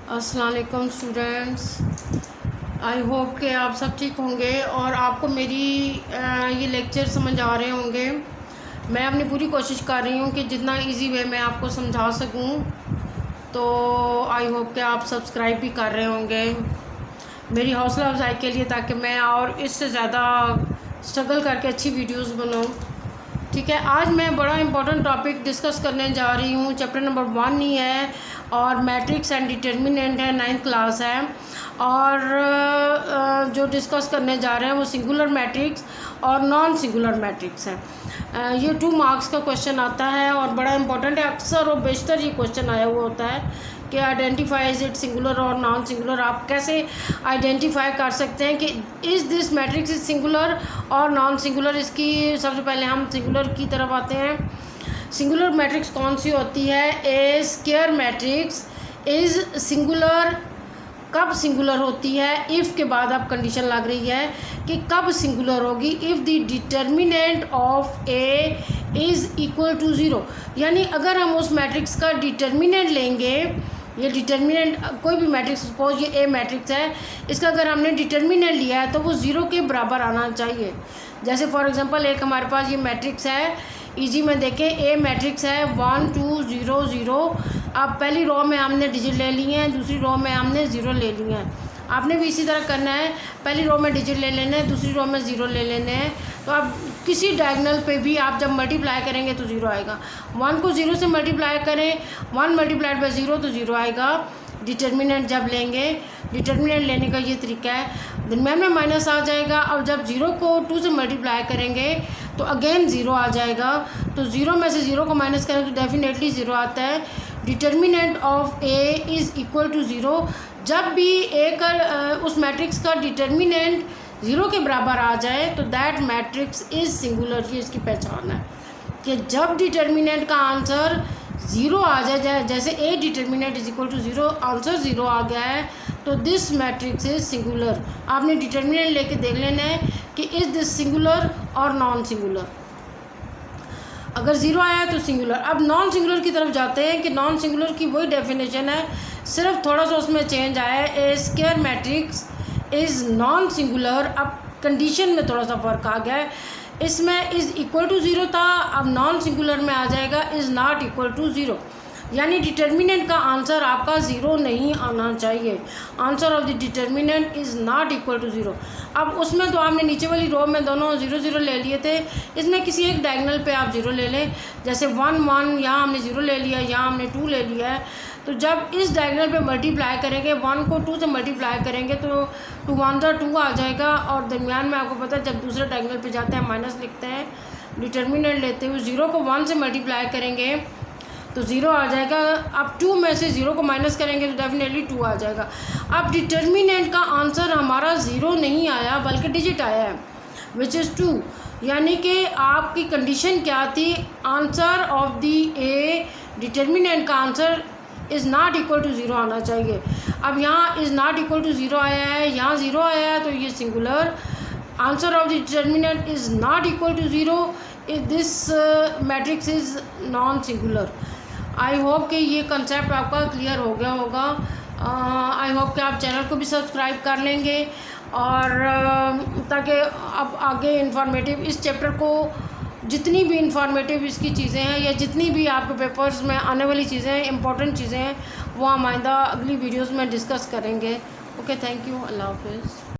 अस्सलाम वालेकुम स्टूडेंट्स, आई होप कि आप सब ठीक होंगे और आपको मेरी ये लेक्चर समझ आ रहे होंगे। मैं अपनी पूरी कोशिश कर रही हूँ कि जितना इजी वे में आपको समझा सकूँ। तो आई होप कि आप सब्सक्राइब भी कर रहे होंगे मेरी हौसला अफजाई के लिए, ताकि मैं और इससे ज़्यादा स्ट्रगल करके अच्छी वीडियोस बनाऊँ। ठीक है, आज मैं बड़ा इंपॉर्टेंट टॉपिक डिस्कस करने जा रही हूँ। चैप्टर नंबर 1 ही है और मैट्रिक्स एंड डिटर्मिनेंट है, 9th क्लास है। और जो डिस्कस करने जा रहे हैं वो सिंगुलर मैट्रिक्स और नॉन सिंगुलर मैट्रिक्स है। ये 2 मार्क्स का क्वेश्चन आता है और बड़ा इंपॉर्टेंट है। अक्सर और बेशतर ये क्वेश्चन आया हुआ होता है कि आइडेंटिफाई इज इट सिंगुलर और नॉन सिंगुलर। आप कैसे आइडेंटिफाई कर सकते हैं कि is this matrix is singular और नॉन सिंगुलर। इसकी सबसे पहले हम सिंगुलर की तरफ आते हैं। सिंगुलर मैट्रिक्स कौन सी होती है? A square matrix is singular. कब सिंगुलर होती है? इफ़ के बाद अब कंडीशन लग रही है कि कब सिंगुलर होगी। If the determinant of A is equal to 0, यानी अगर हम उस मैट्रिक्स का डिटर्मिनेंट लेंगे, ये डिटर्मिनेंट कोई भी मैट्रिक्स, सपोज ये ए मैट्रिक्स है, इसका अगर हमने डिटर्मिनेंट लिया है तो वो 0 के बराबर आना चाहिए। जैसे फॉर एग्जांपल एक हमारे पास ये मैट्रिक्स है, इजी में देखें ए मैट्रिक्स है 1 2 0 0। अब पहली रो में हमने डिजिट ले लिए हैं, दूसरी रो में हमने 0 ले लिए हैं। आपने भी इसी तरह करना है, पहली रो में डिजिट ले लेने हैं, दूसरी रो में 0 ले लेने हैं। तो अब किसी डायगोनल पे भी आप जब मल्टीप्लाई करेंगे तो 0 आएगा। 1 को 0 से मल्टीप्लाई करें, 1 मल्टीप्लाइड बाई 0 तो 0 आएगा। डिटर्मिनेंट जब लेंगे, डिटर्मिनेंट लेने का ये तरीका है, दरम्यान में माइनस आ जाएगा। और जब 0 को 2 से मल्टीप्लाई करेंगे तो अगेन 0 आ जाएगा। तो 0 में से 0 को माइनस करें तो डेफिनेटली 0 आता है। Determinant of A is equal to 0। जब भी ए का उस मैट्रिक्स का डिटर्मिनेंट 0 के बराबर आ जाए तो दैट मैट्रिक्स इज़ सिंगुलर। ये इसकी पहचान है कि जब डिटर्मिनेंट का आंसर 0 आ जाए, जैसे A determinant is equal to 0, answer 0 आ गया है तो दिस मैट्रिक्स इज सिंगुलर। आपने डिटर्मिनेंट लेके देख लेना है कि इज़ दिस सिंगुलर और नॉन सिंगुलर। अगर 0 आया तो सिंगुलर। अब नॉन सिंगुलर की तरफ जाते हैं कि नॉन सिंगुलर की वही डेफिनेशन है, सिर्फ थोड़ा सा उसमें चेंज आया है। A square matrix is non singular. अब कंडीशन में थोड़ा सा फ़र्क आ गया है, इसमें इज़ इक्वल टू 0 था, अब नॉन सिंगुलर में आ जाएगा इज़ नॉट इक्वल टू 0। यानी डिटर्मिनेंट का आंसर आपका 0 नहीं आना चाहिए। Answer of the determinant is not equal to 0। अब उसमें तो आपने नीचे वाली रो में दोनों 0 0 ले लिए थे, इसमें किसी एक डायगोनल पे आप 0 ले लें। जैसे 1 1, यहाँ हमने 0 ले लिया, यहाँ हमने 2 ले लिया है। तो जब इस डायगोनल पे मल्टीप्लाई करेंगे, 1 को 2 से मल्टीप्लाई करेंगे तो 2 1 2 आ जाएगा। और दरमियान में आपको पता है जब दूसरे डायगोनल पे जाते हैं माइनस लिखते हैं। डिटर्मिनेंट लेते हुए 0 को 1 से मल्टीप्लाई करेंगे तो 0 आ जाएगा। अब 2 में से 0 को माइनस करेंगे तो डेफिनेटली 2 आ जाएगा। अब डिटर्मिनेंट का आंसर हमारा 0 नहीं आया बल्कि डिजिट आया है, विच इज़ 2। यानी कि आपकी कंडीशन क्या थी? Answer of the A, determinant का answer is not equal to 0 आना चाहिए। अब यहाँ इज़ नॉट इक्वल टू 0 आया है, यहाँ 0 आया है, तो ये singular. Answer of the determinant is not equal to 0, this matrix is non singular. I hope कि ये कंसेप्ट आपका क्लियर हो गया होगा। आई होप कि आप चैनल को भी सब्सक्राइब कर लेंगे और ताकि अब आगे इंफॉर्मेटिव इस चैप्टर को जितनी भी इंफॉर्मेटिव इसकी चीज़ें हैं या जितनी भी आपके पेपर्स में आने वाली चीज़ें हैं, इंपॉर्टेंट चीज़ें हैं, वो हम आइंदा अगली वीडियोस में डिस्कस करेंगे। ओके, थैंक यू, अल्लाह हाफिज़।